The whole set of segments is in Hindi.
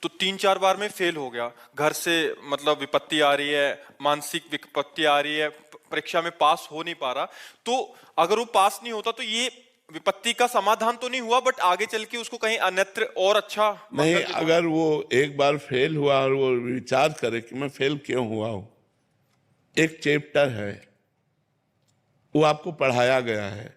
तो 3-4 बार में फेल हो गया, घर से मतलब विपत्ति आ रही है, मानसिक विपत्ति आ रही है, परीक्षा में पास हो नहीं पा रहा। तो अगर वो पास नहीं होता तो ये विपत्ति का समाधान तो नहीं हुआ, बट आगे चल के उसको कहीं अन्यत्र और अच्छा नहीं, मंगल अगर वो एक बार फेल हुआ और वो विचार करे कि मैं फेल क्यों हुआ हूं, एक चैप्टर है वो आपको पढ़ाया गया है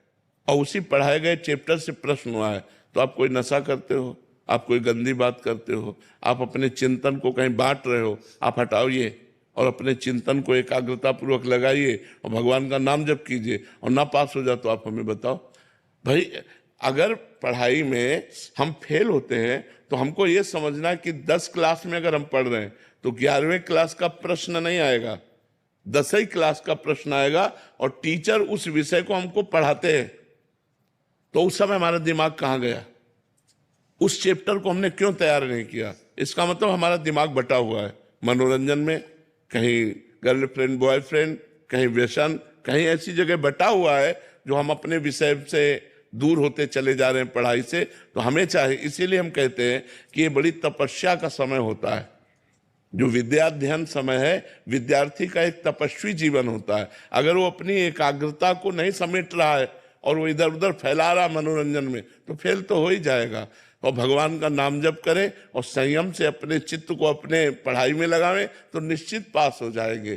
और उसी पढ़ाए गए चैप्टर से प्रश्न हुआ है, तो आप कोई नशा करते हो, आप कोई गंदी बात करते हो, आप अपने चिंतन को कहीं बांट रहे हो, आप हटाइए और अपने चिंतन को एकाग्रता पूर्वक लगाइए और भगवान का नाम जप कीजिए और ना पास हो जाए तो आप हमें बताओ। भाई, अगर पढ़ाई में हम फेल होते हैं तो हमको ये समझना कि 10 क्लास में अगर हम पढ़ रहे हैं तो 11वें क्लास का प्रश्न नहीं आएगा, 10वीं क्लास का प्रश्न आएगा और टीचर उस विषय को हमको पढ़ाते हैं। तो उस समय हमारा दिमाग कहाँ गया, उस चैप्टर को हमने क्यों तैयार नहीं किया? इसका मतलब हमारा दिमाग बटा हुआ है मनोरंजन में, कहीं गर्लफ्रेंड बॉयफ्रेंड, कहीं व्यसन, कहीं ऐसी जगह बटा हुआ है जो हम अपने विषय से दूर होते चले जा रहे हैं पढ़ाई से। तो हमें चाहिए, इसीलिए हम कहते हैं कि ये बड़ी तपस्या का समय होता है। जो विद्याध्ययन समय है, विद्यार्थी का एक तपस्वी जीवन होता है। अगर वो अपनी एकाग्रता को नहीं समेट रहा है और वो इधर उधर फैला रहा मनोरंजन में, तो फेल तो हो ही जाएगा। और भगवान का नाम जप करें और संयम से अपने चित्त को अपने पढ़ाई में लगावें तो निश्चित पास हो जाएंगे।